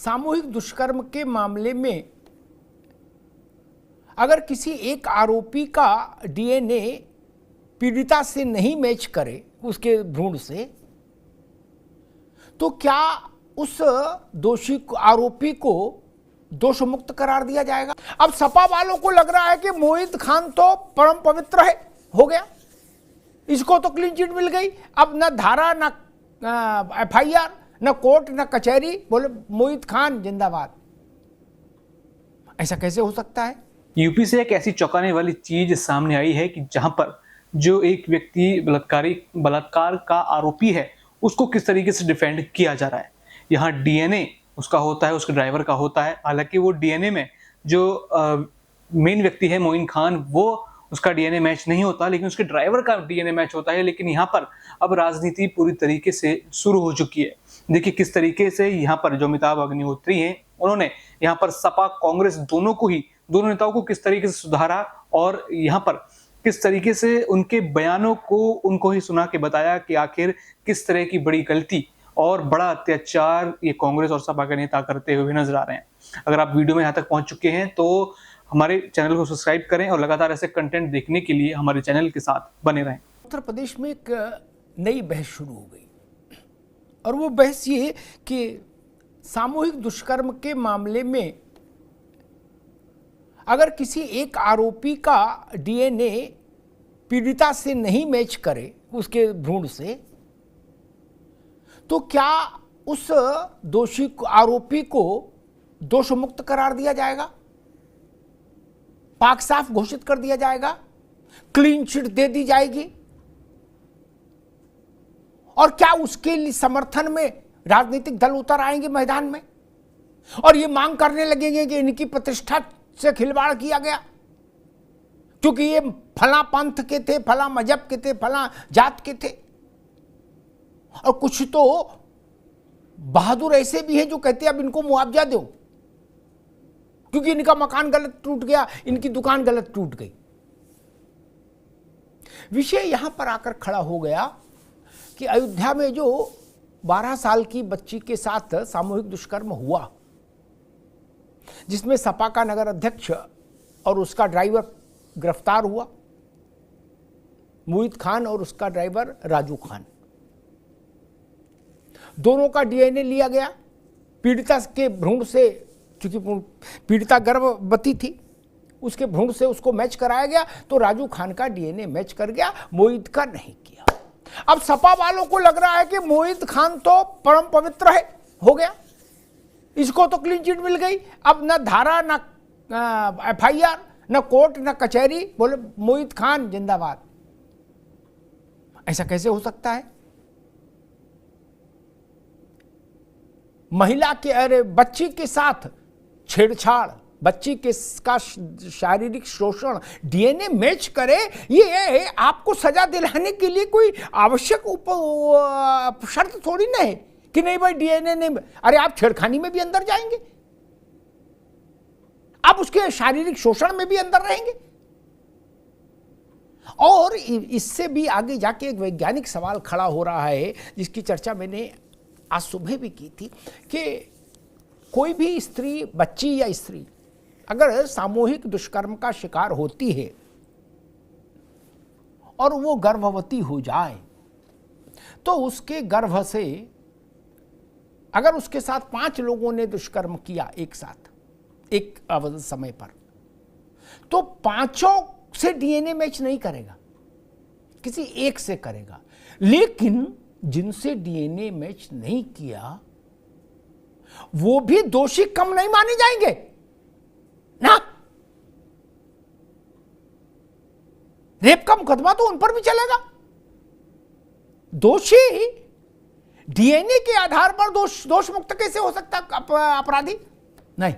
सामूहिक दुष्कर्म के मामले में अगर किसी एक आरोपी का डीएनए पीड़िता से नहीं मैच करे उसके भ्रूण से, तो क्या उस दोषी आरोपी को दोष मुक्त करार दिया जाएगा? अब सपा वालों को लग रहा है कि मोहित खान तो परम पवित्र है, हो गया, इसको तो क्लीन चिट मिल गई, अब न धारा न एफआईआर न कोर्ट न कचहरी, बोले मोहित खान जिंदाबाद। ऐसा कैसे हो सकता है? यूपी से एक ऐसी चौंकाने वाली चीज सामने आई है कि जहां पर जो एक व्यक्ति बलात्कार का आरोपी है उसको किस तरीके से डिफेंड किया जा रहा है। यहाँ डीएनए उसका होता है, उसके ड्राइवर का होता है। हालांकि वो डीएनए में जो मेन व्यक्ति है मोइन खान, वो उसका डीएनए मैच नहीं होता, लेकिन उसके ड्राइवर का डीएनए मैच होता है। लेकिन यहाँ पर अब राजनीति पूरी तरीके से शुरू हो चुकी है। देखिए किस तरीके से यहाँ पर जो अमिताभ अग्निहोत्री हैं, उन्होंने यहाँ पर सपा कांग्रेस दोनों नेताओं को किस तरीके से सुधारा और यहाँ पर किस तरीके से उनके बयानों को उनको ही सुना के बताया कि आखिर किस तरह की बड़ी गलती और बड़ा अत्याचार ये कांग्रेस और सपा के नेता करते हुए नजर आ रहे हैं। अगर आप वीडियो में यहाँ तक पहुंच चुके हैं तो हमारे चैनल को सब्सक्राइब करें और लगातार ऐसे कंटेंट देखने के लिए हमारे चैनल के साथ बने रहें। उत्तर प्रदेश में एक नई बहस शुरू हो गई और वो बहस ये कि सामूहिक दुष्कर्म के मामले में अगर किसी एक आरोपी का डीएनए पीड़िता से नहीं मैच करे उसके भ्रूण से, तो क्या उस दोषी आरोपी को दोष मुक्त करार दिया जाएगा, पाक साफ घोषित कर दिया जाएगा, क्लीन चिट दे दी जाएगी? और क्या उसके लिए समर्थन में राजनीतिक दल उतर आएंगे मैदान में और ये मांग करने लगेंगे कि इनकी प्रतिष्ठा से खिलवाड़ किया गया क्योंकि ये फला पंथ के थे, फला मजहब के थे, फला जात के थे? और कुछ तो बहादुर ऐसे भी हैं जो कहते हैं अब इनको मुआवजा दो क्योंकि इनका मकान गलत टूट गया, इनकी दुकान गलत टूट गई। विषय यहां पर आकर खड़ा हो गया कि अयोध्या में जो 12 साल की बच्ची के साथ सामूहिक दुष्कर्म हुआ, जिसमें सपा का नगर अध्यक्ष और उसका ड्राइवर गिरफ्तार हुआ, मोहित खान और उसका ड्राइवर राजू खान, दोनों का डीएनए लिया गया पीड़िता के भ्रूण से, क्योंकि पीड़िता गर्भवती थी, उसके भ्रूण से उसको मैच कराया गया तो राजू खान का डीएनए मैच कर गया, मोहित का नहीं किया। अब सपा वालों को लग रहा है कि मोहित खान तो परम पवित्र है, हो गया, इसको तो क्लीन चिट मिल गई, अब न धारा न एफआईआर न कोर्ट न कचहरी, बोले मोहित खान जिंदाबाद। ऐसा कैसे हो सकता है? महिला के अरे बच्ची के साथ छेड़छाड़, बच्ची के का शारीरिक शोषण, डीएनए मैच करे, ये आपको सजा दिलाने के लिए कोई आवश्यक शर्त थोड़ी ना है कि नहीं भाई डीएनए नहीं। अरे आप छेड़खानी में भी अंदर जाएंगे, आप उसके शारीरिक शोषण में भी अंदर रहेंगे। और इससे भी आगे जाके एक वैज्ञानिक सवाल खड़ा हो रहा है जिसकी चर्चा मैंने आज सुबह भी की थी कि कोई भी स्त्री, बच्ची या स्त्री अगर सामूहिक दुष्कर्म का शिकार होती है और वो गर्भवती हो जाए तो उसके गर्भ से अगर उसके साथ 5 लोगों ने दुष्कर्म किया एक साथ एक समय पर, तो 5 से डीएनए मैच नहीं करेगा, किसी एक से करेगा। लेकिन जिनसे डीएनए मैच नहीं किया वो भी दोषी कम नहीं माने जाएंगे ना। रेप का मुकदमा तो उन पर भी चलेगा। दोषी डीएनए के आधार पर दोष मुक्त कैसे हो सकता अपराधी? नहीं,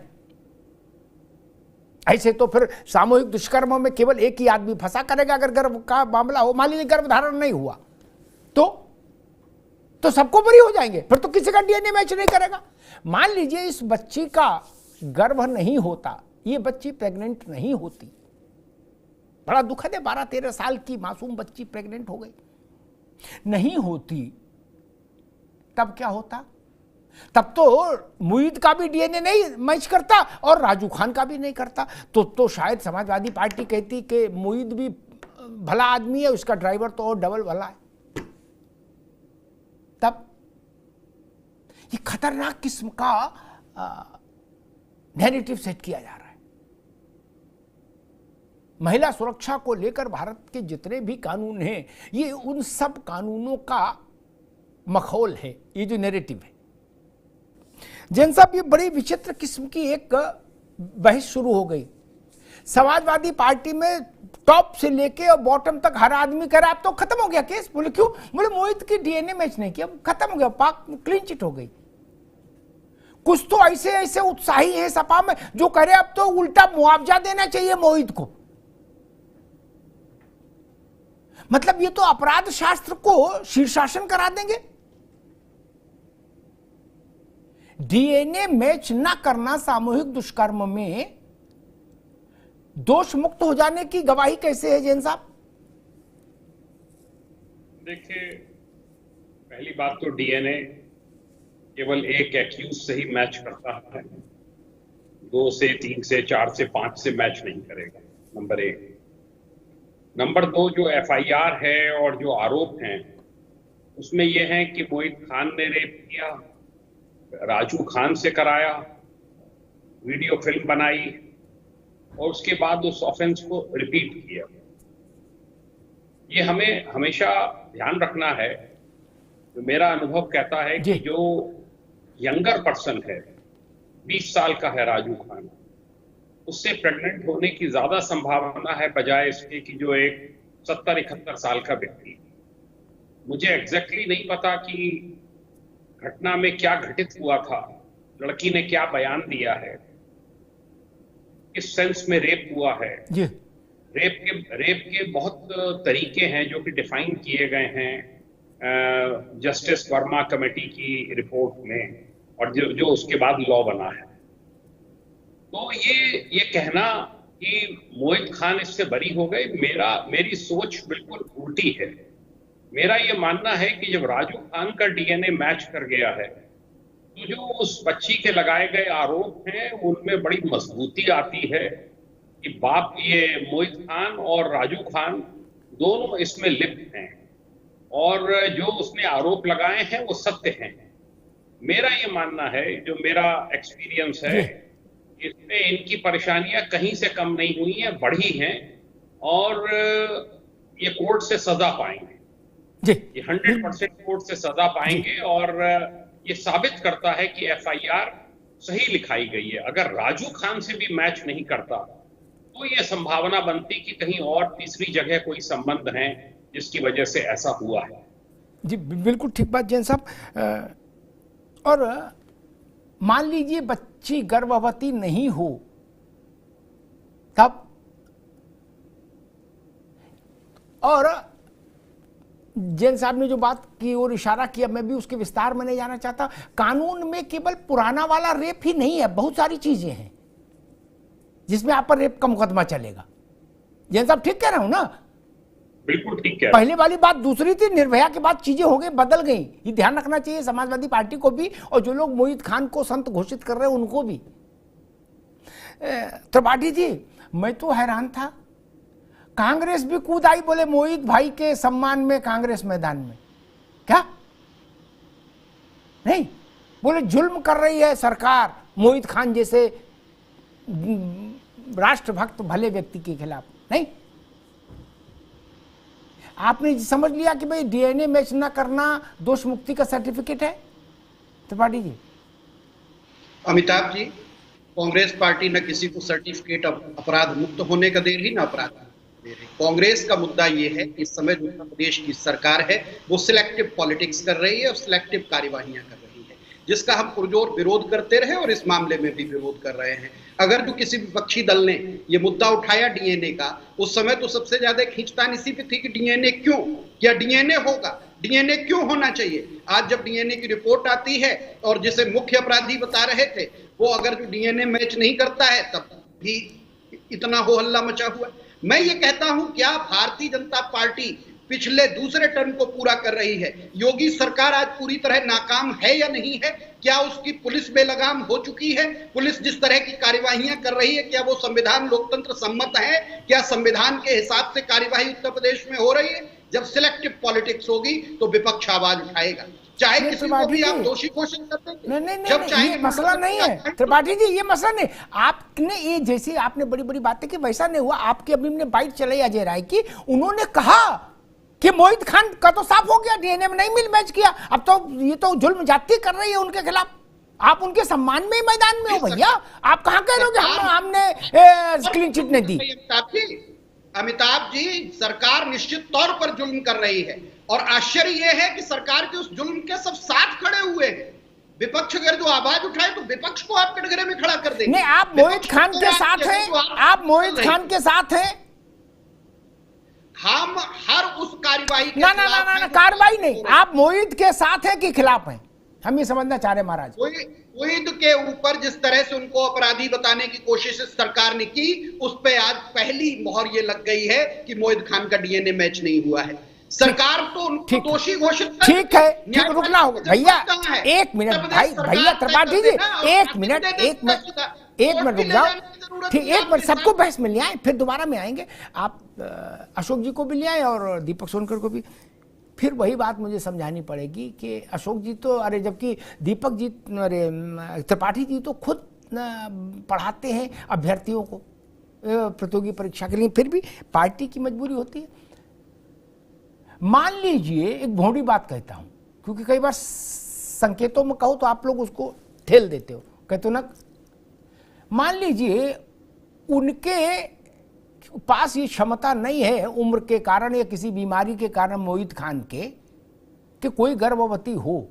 ऐसे तो फिर सामूहिक दुष्कर्म में केवल एक ही आदमी फंसा करेगा। अगर गर्भ का मामला हो, मान लीजिए गर्भ धारण नहीं हुआ तो सबको बरी हो जाएंगे, फिर तो किसी का डीएनए मैच नहीं करेगा। मान लीजिए इस बच्ची का गर्भ नहीं होता, ये बच्ची प्रेग्नेंट नहीं होती, बड़ा दुखद है, 12-13 साल की मासूम बच्ची प्रेग्नेंट हो गई, नहीं होती, तब क्या होता? तब तो मुईद का भी डीएनए नहीं मैच करता और राजू खान का भी नहीं करता। तो शायद समाजवादी पार्टी कहती कि मुईद भी भला आदमी है, उसका ड्राइवर तो और डबल भला है। तब ये खतरनाक किस्म का नैरेटिव सेट किया जा रहा है। महिला सुरक्षा को लेकर भारत के जितने भी कानून हैं, ये उन सब कानूनों का मखौल है, ये जो नैरेटिव है। जैन साहब, ये बड़ी विचित्र किस्म की एक बहस शुरू हो गई। समाजवादी पार्टी में टॉप से लेके और बॉटम तक हर आदमी कह रहा है अब तो खत्म हो गया केस। बोले क्यों? बोले मोहित की डीएनए मैच नहीं किया, खत्म हो गया, पाक क्लीन चिट हो गई। कुछ तो ऐसे ऐसे उत्साही हैं सपा में जो कह रहे अब तो उल्टा मुआवजा देना चाहिए मोहित को। मतलब ये तो अपराध शास्त्र को शीर्षासन करा देंगे। डीएनए मैच ना करना सामूहिक दुष्कर्म में दोष मुक्त हो जाने की गवाही कैसे है जैन साहब? देखिए, पहली बात तो डीएनए केवल एक एक्यूज से ही मैच करता है, 2 से 3 से 4 से 5 से मैच नहीं करेगा, नंबर 1। नंबर 2, जो एफआईआर है और जो आरोप हैं उसमें यह है कि मोहित खान ने रेप किया, राजू खान से कराया, वीडियो फिल्म बनाई और उसके बाद उस ऑफेंस को रिपीट किया। ये हमें हमेशा ध्यान रखना है। तो मेरा अनुभव कहता है कि जो यंगर पर्सन है, 20 साल का है राजू खान, उससे प्रेग्नेंट होने की ज्यादा संभावना है बजाय इसके कि जो एक 70-71 साल का व्यक्ति। मुझे एग्जैक्टली नहीं पता कि घटना में क्या घटित हुआ था, लड़की ने क्या बयान दिया है, किस सेंस में रेप हुआ है। रेप के बहुत तरीके हैं जो कि डिफाइन किए गए हैं जस्टिस वर्मा कमेटी की रिपोर्ट में, और जो उसके बाद लॉ बना है। तो ये कहना कि मोहित खान इससे बरी हो गए, मेरी सोच बिल्कुल उल्टी है। मेरा ये मानना है कि जब राजू खान का डीएनए मैच कर गया है तो जो उस बच्ची के लगाए गए आरोप हैं उनमें बड़ी मजबूती आती है कि बाप, ये मोहित खान और राजू खान दोनों इसमें लिप्त हैं और जो उसने आरोप लगाए हैं वो सत्य हैं। मेरा ये मानना है, जो मेरा एक्सपीरियंस है, इसमें इनकी परेशानियां कहीं से कम नहीं हुई हैं, बढ़ी हैं और ये कोर्ट से सजा पाएंगे। ये 100% कोर्ट से सजा पाएंगे और ये साबित करता है कि एफआईआर सही लिखाई गई है। अगर राजू खान से भी मैच नहीं करता तो ये संभावना बनती कि कहीं और तीसरी जगह कोई संबंध है जिसकी वजह से ऐसा हुआ है। जी बिल्कुल ठीक बात जैन साहब। और मान लीजिए बच्ची गर्भवती नहीं हो तब, और जैन साहब ने जो बात की और इशारा किया, मैं भी उसके विस्तार में नहीं जाना चाहता। कानून में केवल पुराना वाला रेप ही नहीं है, बहुत सारी चीजें हैं जिसमें आप पर रेप का मुकदमा चलेगा। जैन साहब ठीक कह रहा हूं ना? बिल्कुल ठीक कह रहे। पहले वाली बात दूसरी थी, निर्भया के बाद चीजें हो गई, बदल गई। ये ध्यान रखना चाहिए समाजवादी पार्टी को भी और जो लोग मोहित खान को संत घोषित कर रहे हैं उनको भी। त्रिपाठी जी, मैं तो हैरान था, कांग्रेस भी कूद आई, बोले मोहित भाई के सम्मान में कांग्रेस मैदान में। क्या नहीं, बोले जुल्म कर रही है सरकार मोहित खान जैसे राष्ट्रभक्त भले व्यक्ति के खिलाफ। नहीं, आपने समझ लिया कि भाई डीएनए मैच ना करना दोष मुक्ति का सर्टिफिकेट है। त्रिपाठी जी, अमिताभ जी, कांग्रेस पार्टी न किसी को सर्टिफिकेट अपराध मुक्त होने का दे रही, न अपराध दे रही। कांग्रेस का मुद्दा यह है कि इस समय जो उत्तर प्रदेश की सरकार है वो सिलेक्टिव पॉलिटिक्स कर रही है और सिलेक्टिव कार्यवाहियां कर रही है, जिसका हम पुरजोर विरोध करते रहे और इस मामले में भी विरोध कर रहे हैं। अगर जो किसी विपक्षी दल ने ये मुद्दा उठाया डीएनए का, उस समय तो सबसे ज्यादा खींचतान इसी पे थी कि डीएनए क्यों, क्या डीएनए होगा, डीएनए क्यों होना चाहिए। आज जब डीएनए की रिपोर्ट आती है और जिसे मुख्य अपराधी बता रहे थे वो अगर जो डीएनए मैच नहीं करता है तब भी इतना हो हल्ला मचा हुआ। मैं ये कहता हूं, क्या भारतीय जनता पार्टी पिछले दूसरे टर्म को पूरा कर रही है। योगी सरकार आज पूरी तरह नाकाम है या नहीं है? क्या उसकी पुलिस बेलगाम हो चुकी है? पुलिस जिस तरह की कार्यवाहियां कर रही है, क्या वो संविधान लोकतंत्र सम्मत है? क्या संविधान के हिसाब से कार्यवाही उत्तर प्रदेश में हो रही है? जब सिलेक्टिव पॉलिटिक्स होगी तो विपक्ष आवाज उठाएगा, चाहे किसी को भी आप दोषी घोषित कर देंगे। नहीं, ये मसला नहीं है त्रिपाठी जी, ये मसला नहीं। आपने ये जैसे आपने बड़ी बड़ी बातें की, वैसा नहीं हुआ। आपकी अभी हमने बाइट चलाई अजय राय की, उन्होंने कहा कि मोहित खान का तो साफ हो गया, डीएनए में नहीं मिल मैच किया, अब तो ये तो जुल्म जाती कर रही है उनके खिलाफ। आप उनके सम्मान में ही मैदान में हो भैया, आप कहां कह रहे हो कि हमने क्लीन चिट नहीं दी? अमिताभ जी, सरकार निश्चित तौर पर जुल्म कर रही है, और आश्चर्य यह है कि सरकार के उस जुल्म के सब साथ खड़े हुए हैं। विपक्ष अगर जो आवाज उठाए तो विपक्ष को आप कटघरे में खड़ा कर देंगे। नहीं, आप मोहित खान के साथ हैं, आप मोहित खान के साथ हैं। हम हर उस कार्यवाही के ना कार्रवाई नहीं, आप मोहित के साथ हैं कि खिलाफ हैं, हम ये समझना चाह रहे हैं महाराज। मोहित के ऊपर जिस तरह से उनको अपराधी बताने की कोशिश सरकार ने की, उस पे आज पहली मोहर ये लग गई है कि मोहित खान का डीएनए मैच नहीं हुआ है। सरकार तो उनको दोषी घोषित कर, ठीक है, ठीक, रुकना होगा भैया, एक मिनट भाई, भैया त्रिपाठी जी, एक मिनट रुक जाओ, ठीक, एक मिनट, सबको बहस में ले आए, फिर दोबारा में आएंगे। आप अशोक जी को भी ले आए और दीपक सोनकर को भी। फिर वही बात मुझे समझानी पड़ेगी कि अशोक जी तो, अरे जबकि दीपक जी, अरे त्रिपाठी जी तो खुद पढ़ाते हैं अभ्यर्थियों को प्रतियोगी परीक्षा के लिए, फिर भी पार्टी की मजबूरी होती है। मान लीजिए, एक भोंडी बात कहता हूं, क्योंकि कई बार संकेतों में कहो तो आप लोग उसको ठेल देते हो, कहते हो ना। मान लीजिए उनके पास ये क्षमता नहीं है उम्र के कारण या किसी बीमारी के कारण मोहित खान के, कि कोई गर्भवती हो,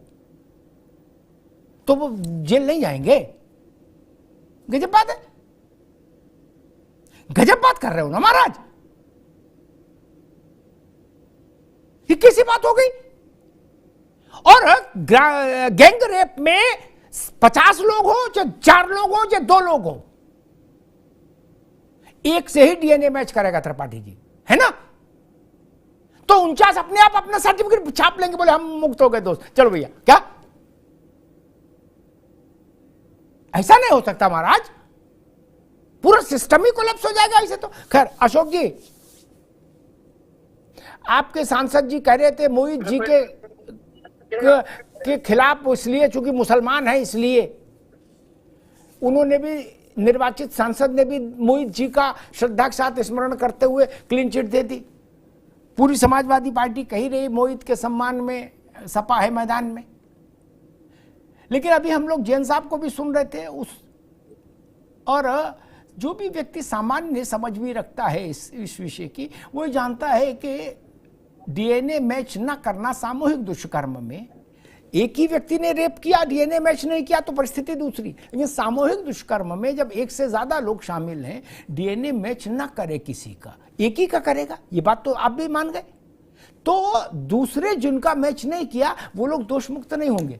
तो वो जेल नहीं जाएंगे। गजब बात है, गजब बात कर रहे हो ना महाराज, ये कैसी बात हो गई? और गैंग रेप में 50 लोग हो, चाहे 4 लोग हो, चाहे 2 लोग हो, एक से ही डीएनए मैच करेगा त्रिपाठी जी, है ना? तो 49 अपने आप अपना सर्टिफिकेट छाप लेंगे, बोले हम मुक्त हो गए दोस्त, चलो भैया। क्या ऐसा नहीं हो सकता महाराज, पूरा सिस्टम ही कोलैप्स हो जाएगा ऐसे तो। खैर, अशोक जी, आपके सांसद जी कह रहे थे मोहित जी के खिलाफ, इसलिए चूंकि मुसलमान है इसलिए उन्होंने भी, निर्वाचित सांसद ने भी मोहित जी का श्रद्धा के साथ स्मरण करते हुए क्लीन चिट दे दी। पूरी समाजवादी पार्टी कही रही मोहित के सम्मान में सपा है मैदान में। लेकिन अभी हम लोग जैन साहब को भी सुन रहे थे, और जो भी व्यक्ति सामान्य समझ भी रखता है इस विषय की, वो जानता है कि डीएनए मैच न करना सामूहिक दुष्कर्म में, एक ही व्यक्ति ने रेप किया, डीएनए मैच नहीं किया तो परिस्थिति दूसरी, लेकिन सामूहिक दुष्कर्म में जब एक से ज्यादा लोग शामिल हैं, डीएनए मैच ना करे किसी का, एक ही का करेगा, ये बात तो आप भी मान गए। तो दूसरे जिनका मैच नहीं किया वो लोग दोष मुक्त नहीं होंगे।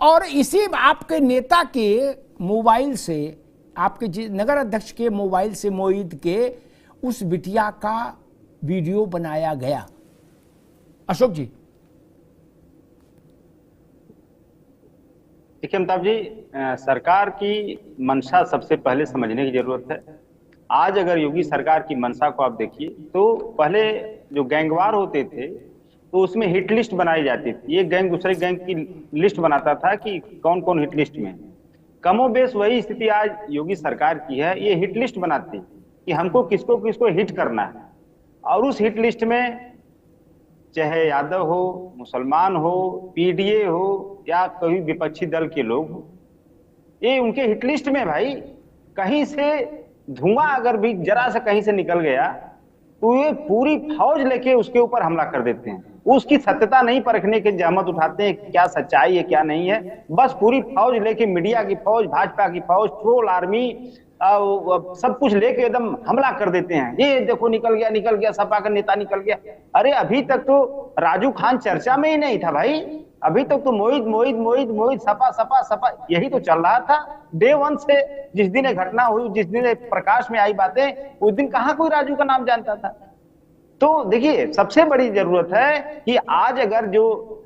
और इसी आपके नेता के मोबाइल से, आपके नगर अध्यक्ष के मोबाइल से मोहित के उस बिटिया का वीडियो बनाया गया। अशोक जी, देखिए अमिताभ जी, सरकार की मंशा सबसे पहले समझने की जरूरत है। आज अगर योगी सरकार की मंशा को आप देखिए, तो पहले जो गैंगवार होते थे तो उसमें हिट लिस्ट बनाई जाती थी, एक गैंग दूसरे गैंग की लिस्ट बनाता था कि कौन कौन हिट लिस्ट में। कमोबेश वही स्थिति आज योगी सरकार की है, ये हिट लिस्ट बनाती है कि हमको किसको किसको हिट करना है, और उस हिट लिस्ट में चाहे यादव हो, मुसलमान हो, पीडीए हो या कोई विपक्षी दल के लोग हो, ये उनके हिट लिस्ट में। भाई कहीं से धुआं अगर भी जरा सा कहीं से निकल गया तो ये पूरी फौज लेके उसके ऊपर हमला कर देते हैं। उसकी सत्यता नहीं परखने की जहमत उठाते हैं, क्या सच्चाई है क्या नहीं है, बस पूरी फौज लेके, मीडिया की फौज, भाजपा की फौज, ट्रोल आर्मी, सब कुछ लेके एकदम हमला कर देते हैं। ये देखो निकल गया सपा का नेता निकल गया। अरे अभी तक तो राजू खान चर्चा में ही नहीं था भाई, अभी तक तो मोहित सपा यही तो चल रहा था डे 1 से। जिस दिन ये घटना हुई, जिस दिन प्रकाश में आई बातें, उस दिन कहाँ कोई राजू का नाम जानता था। तो देखिए सबसे बड़ी जरूरत है कि आज अगर जो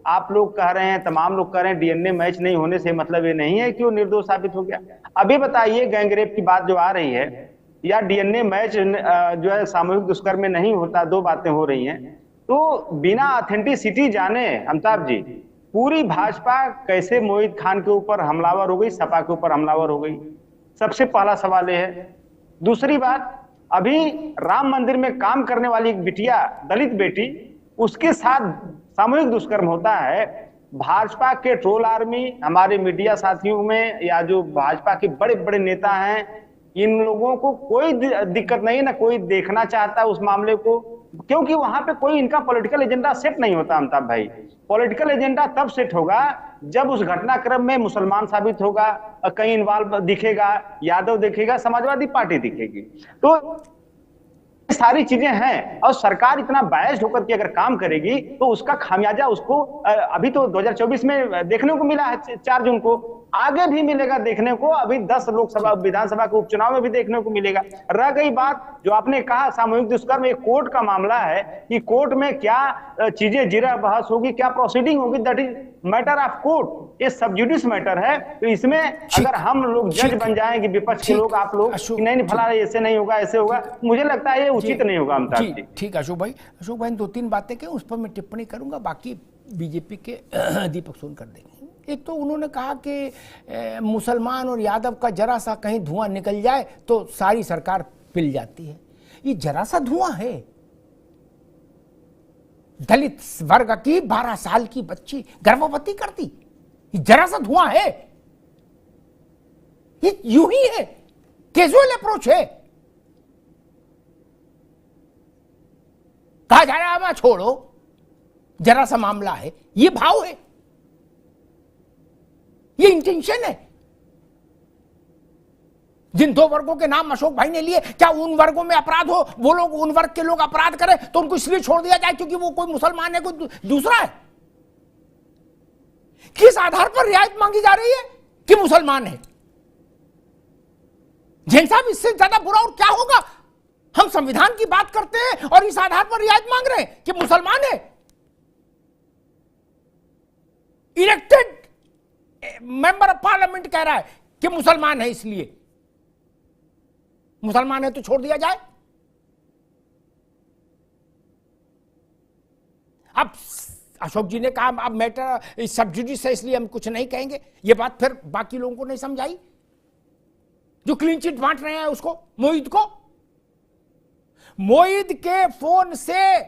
आप लोग कह रहे हैं, तमाम लोग कह रहे हैं डीएनए मैच नहीं होने से मतलब ये नहीं है कि वो निर्दोष साबित हो गया। अभी बताइए गैंगरेप की बात जो आ रही है या डीएनए मैच जो है सामूहिक दुष्कर्म में नहीं होता, दो बातें हो रही हैं। तो बिना ऑथेंटिसिटी जाने अमिताभ जी पूरी भाजपा कैसे मोहित खान के ऊपर हमलावर हो गई, सपा के ऊपर हमलावर हो गई, सबसे पहला सवाल यह है। दूसरी बात, अभी राम मंदिर में काम करने वाली एक बिटिया, दलित बेटी, उसके साथ सामूहिक दुष्कर्म होता है। भाजपा के ट्रोल आर्मी, हमारे मीडिया साथियों में या जो भाजपा के बड़े बड़े नेता हैं, इन लोगों को कोई दिक्कत नहीं है, ना कोई देखना चाहता उस मामले को, क्योंकि वहां पे कोई इनका पॉलिटिकल एजेंडा सेट नहीं होता अमिताभ भाई। पॉलिटिकल एजेंडा तब सेट होगा जब उस घटनाक्रम में मुसलमान साबित होगा, कहीं इन्वॉल्व दिखेगा, यादव दिखेगा, समाजवादी पार्टी दिखेगी। तो सारी चीजें हैं और सरकार इतना बायस्ड होकर के अगर काम करेगी तो उसका खामियाजा उसको अभी तो 2024 में देखने को मिला है 4 जून को, आगे भी मिलेगा देखने को। अभी 10 लोकसभा विधानसभा के उपचुनाव में भी देखने को मिलेगा। रह गई बात जो आपने कहा सामूहिक दुष्कर्म, एक कोर्ट का मामला है कि कोर्ट में क्या चीजें जिरा बहस होगी, क्या प्रोसीडिंग होगी, that is matter of court, ये सब जुडिस मैटर है। तो इसमें अगर हम लोग जज बन जाएंगे, विपक्ष के लोग, आप लोग नहीं फला ऐसे नहीं होगा, ऐसे होगा, मुझे लगता है ये उचित नहीं होगा अमिताभ जी। ठीक अशोक भाई, 2-3 बातें के उस पर मैं टिप्पणी करूंगा, बाकी बीजेपी के दीपक सोनकर देंगे। एक तो उन्होंने कहा कि मुसलमान और यादव का जरा सा कहीं धुआं निकल जाए तो सारी सरकार पिल जाती है। ये जरा सा धुआं है। दलित वर्ग की 12 साल की बच्ची गर्भवती करती, ये जरा सा धुआं है। ये यूं ही है, कैजुअल अप्रोच है। कहा जा रहा है छोड़ो, जरा सा मामला है, ये भाव है, ये इंटेंशन है। जिन 2 वर्गों के नाम अशोक भाई ने लिए, क्या उन वर्गों में अपराध हो, वो लोग उन वर्ग के लोग अपराध करें तो उनको इसलिए छोड़ दिया जाए क्योंकि वो कोई मुसलमान है, कोई दूसरा है? किस आधार पर रियायत मांगी जा रही है कि मुसलमान है? जैन साहब, इससे ज्यादा बुरा और क्या होगा? हम संविधान की बात करते हैं और इस आधार पर रियायत मांग रहे हैं कि मुसलमान है। इलेक्टेड मेंबर ऑफ पार्लियामेंट कह रहा है कि मुसलमान है, इसलिए मुसलमान है तो छोड़ दिया जाए। अब अशोक जी ने कहा अब मैटर सब जुडिस है इसलिए हम कुछ नहीं कहेंगे। ये बात फिर बाकी लोगों को नहीं समझाई जो क्लीन चिट बांट रहे हैं उसको, मोहित को। मोहित के फोन से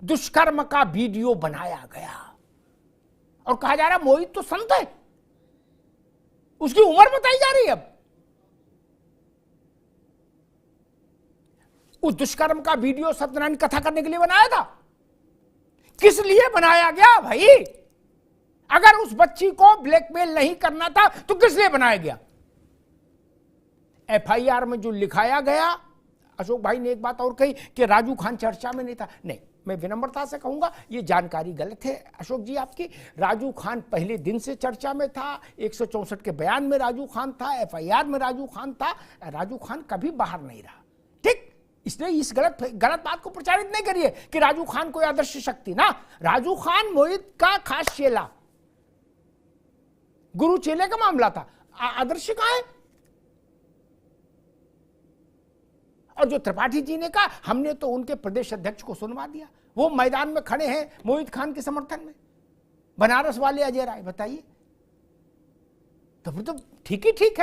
दुष्कर्म का वीडियो बनाया गया और कहा जा रहा है मोहित तो संत है, उसकी उम्र बताई जा रही है। अब उस दुष्कर्म का वीडियो सत्यनारायण कथा करने के लिए बनाया था। किस लिए बनाया गया भाई? अगर उस बच्ची को ब्लैकमेल नहीं करना था तो किस लिए बनाया गया? एफआईआर में जो लिखाया गया, अशोक भाई ने एक बात और कही कि राजू खान चर्चा में नहीं था। नहीं, मैं विनम्रता से कहूंगा ये जानकारी गलत है अशोक जी आपकी। राजू खान पहले दिन से चर्चा में था, 164 के बयान में राजू खान था, एफआईआर में राजू खान था। राजू खान कभी बाहर नहीं रहा, ठीक? इसलिए इस गलत बात को प्रचारित नहीं करिए कि राजू खान कोई आदर्श शक्ति ना। राजू खान मोहित का खास चेला, गुरु चेले का मामला था, आदर्श कहां है? और जो त्रिपाठी जी ने कहा, हमने तो उनके प्रदेश अध्यक्ष को सुनवा दिया, वो मैदान में खड़े हैं मोहित खान के समर्थन में, बनारस वाले अजय राय। बताइए, तो ठीक ही ठीक है।